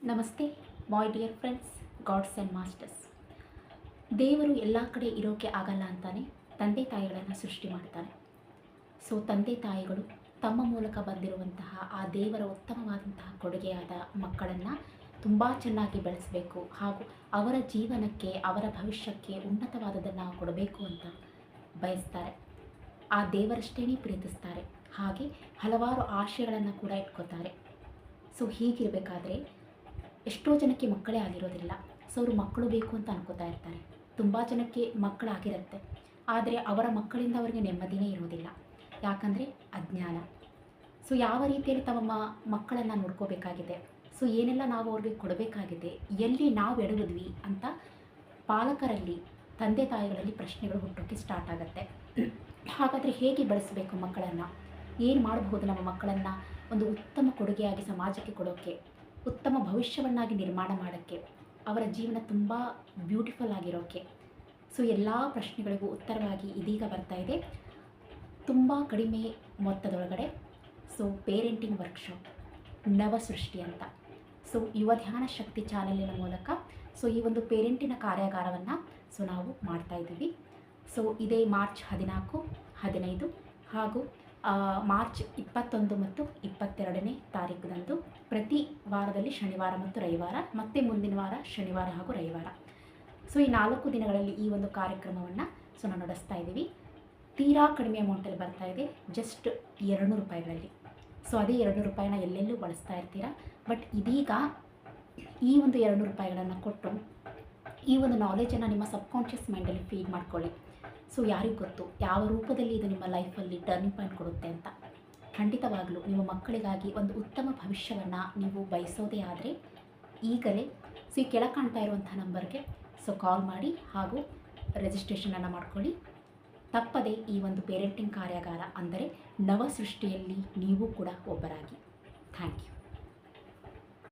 ನಮಸ್ತೆ my dear friends, God's and masters. ದೇವರು ಎಲ್ಲ ಕಡೆ ಇರೋಕ್ಕೆ ಆಗಲ್ಲ ಅಂತಾನೆ ತಂದೆ ತಾಯಿಗಳನ್ನು ಸೃಷ್ಟಿ ಮಾಡ್ತಾನೆ. ಸೊ ತಂದೆ ತಾಯಿಗಳು ತಮ್ಮ ಮೂಲಕ ಬಂದಿರುವಂತಹ ಆ ದೇವರ ಉತ್ತಮವಾದಂತಹ ಕೊಡುಗೆಯಾದ ಮಕ್ಕಳನ್ನು ತುಂಬ ಚೆನ್ನಾಗಿ ಬೆಳೆಸಬೇಕು ಹಾಗೂ ಅವರ ಜೀವನಕ್ಕೆ, ಅವರ ಭವಿಷ್ಯಕ್ಕೆ ಉನ್ನತವಾದದನ್ನು ಕೊಡಬೇಕು ಅಂತ ಬಯಸ್ತಾರೆ. ಆ ದೇವರಷ್ಟೇ ಪ್ರೀತಿಸ್ತಾರೆ. ಹಾಗೆ ಹಲವಾರು ಆಶಯಗಳನ್ನು ಕೂಡ ಇಟ್ಕೋತಾರೆ. ಸೊ ಹೀಗಿರಬೇಕಾದ್ರೆ ಎಷ್ಟೋ ಜನಕ್ಕೆ ಮಕ್ಕಳೇ ಆಗಿರೋದಿಲ್ಲ. ಸೊ ಅವರು ಮಕ್ಕಳು ಬೇಕು ಅಂತ ಅನ್ಕೋತಾ ಇರ್ತಾರೆ. ತುಂಬ ಜನಕ್ಕೆ ಮಕ್ಕಳಾಗಿರುತ್ತೆ, ಆದರೆ ಅವರ ಮಕ್ಕಳಿಂದ ಅವರಿಗೆ ನೆಮ್ಮದಿನೇ ಇರೋದಿಲ್ಲ. ಯಾಕಂದರೆ ಅಜ್ಞಾನ. ಸೊ ಯಾವ ರೀತಿಯಲ್ಲಿ ತಮ್ಮ ಮಕ್ಕಳನ್ನು ನೋಡ್ಕೋಬೇಕಾಗಿದೆ, ಸೊ ಏನೆಲ್ಲ ನಾವು ಅವ್ರಿಗೆ ಕೊಡಬೇಕಾಗಿದೆ, ಎಲ್ಲಿ ನಾವು ಎಡವಿದ್ವಿ ಅಂತ ಪಾಲಕರಲ್ಲಿ, ತಂದೆ ತಾಯಿಗಳಲ್ಲಿ ಪ್ರಶ್ನೆಗಳು ಹುಟ್ಟೋಕ್ಕೆ ಸ್ಟಾರ್ಟ್ ಆಗುತ್ತೆ. ಹಾಗಾದರೆ ಹೇಗೆ ಬೆಳೆಸಬೇಕು ಮಕ್ಕಳನ್ನು, ಏನು ಮಾಡಬಹುದು ನಮ್ಮ ಮಕ್ಕಳನ್ನು ಒಂದು ಉತ್ತಮ ಕೊಡುಗೆಯಾಗಿ ಸಮಾಜಕ್ಕೆ ಕೊಡೋಕ್ಕೆ, ಉತ್ತಮ ಭವಿಷ್ಯವನ್ನಾಗಿ ನಿರ್ಮಾಣ ಮಾಡೋಕ್ಕೆ, ಅವರ ಜೀವನ ತುಂಬ ಬ್ಯೂಟಿಫುಲ್ ಆಗಿರೋಕ್ಕೆ. ಸೊ ಎಲ್ಲ ಪ್ರಶ್ನೆಗಳಿಗೂ ಉತ್ತರವಾಗಿ ಇದೀಗ ಬರ್ತಾ ಇದೆ ತುಂಬ ಕಡಿಮೆ ಮೊತ್ತದೊಳಗಡೆ. ಸೊ ಪೇರೆಂಟಿಂಗ್ ವರ್ಕ್ಶಾಪ್ ನವಸೃಷ್ಟಿ ಅಂತ. ಸೊ ಯುವ ಧ್ಯಾನ ಶಕ್ತಿ ಚಾನೆಲಿನ ಮೂಲಕ ಸೊ ಈ ಒಂದು ಪೇರೆಂಟಿನ ಕಾರ್ಯಾಗಾರವನ್ನು ಸೊ ನಾವು ಮಾಡ್ತಾಯಿದ್ದೀವಿ. ಸೊ ಇದೇ ಮಾರ್ಚ್ 14, 15 ಹಾಗೂ ಮಾರ್ಚ್ 21 ಮತ್ತು 22ನೇ ತಾರೀಕಿನಂದು ಪ್ರತಿ ವಾರದಲ್ಲಿ ಶನಿವಾರ ಮತ್ತು ರವಿವಾರ, ಮತ್ತು ಮುಂದಿನ ವಾರ ಶನಿವಾರ ಹಾಗೂ ರವಿವಾರ. ಸೊ ಈ 4 ದಿನಗಳಲ್ಲಿ ಈ ಒಂದು ಕಾರ್ಯಕ್ರಮವನ್ನು ಸೊ ನಾವು ನಡೆಸ್ತಾ ಇದ್ದೀವಿ. ತೀರಾ ಕಡಿಮೆ ಅಮೌಂಟಲ್ಲಿ ಬರ್ತಾ ಇದೆ, ಜಸ್ಟ್ 200 ರೂಪಾಯಿಗಳಲ್ಲಿ. ಸೊ ಅದೇ 200 ರೂಪಾಯಿನ ಎಲ್ಲೆಲ್ಲೂ ಬಳಸ್ತಾ ಇರ್ತೀರಾ. ಬಟ್ ಇದೀಗ ಈ ಒಂದು 200 ರೂಪಾಯಿಗಳನ್ನು ಕೊಟ್ಟು ಈ ಒಂದು ನಾಲೆಜನ್ನು ನಿಮ್ಮ ಸಬ್ಕಾನ್ಷಿಯಸ್ ಮೈಂಡಲ್ಲಿ ಫೀಡ್ ಮಾಡ್ಕೊಳ್ಳಿ. ಸೊ ಯಾರಿಗೂ ಗೊತ್ತು ಯಾವ ರೂಪದಲ್ಲಿ ಇದು ನಿಮ್ಮ ಲೈಫಲ್ಲಿ ಟರ್ನಿಂಗ್ ಪಾಯಿಂಟ್ ಕೊಡುತ್ತೆ ಅಂತ. ಖಂಡಿತವಾಗಲೂ ನಿಮ್ಮ ಮಕ್ಕಳಿಗಾಗಿ ಒಂದು ಉತ್ತಮ ಭವಿಷ್ಯವನ್ನು ನೀವು ಬಯಸೋದೇ ಆದರೆ ಈಗಲೇ ಸೊ ಈ ಕೆಳ ಕಾಣ್ತಾ ಇರುವಂಥ ನಂಬರ್ಗೆ ಸೊ ಕಾಲ್ ಮಾಡಿ ಹಾಗೂ ರಿಜಿಸ್ಟ್ರೇಷನನ್ನು ಮಾಡ್ಕೊಳ್ಳಿ. ತಪ್ಪದೇ ಈ ಒಂದು ಪೇರೆಂಟಿಂಗ್ ಕಾರ್ಯಾಗಾರ ಅಂದರೆ ನವಸೃಷ್ಟಿಯಲ್ಲಿ ನೀವು ಕೂಡ ಒಬ್ಬರಾಗಿ. Thank you.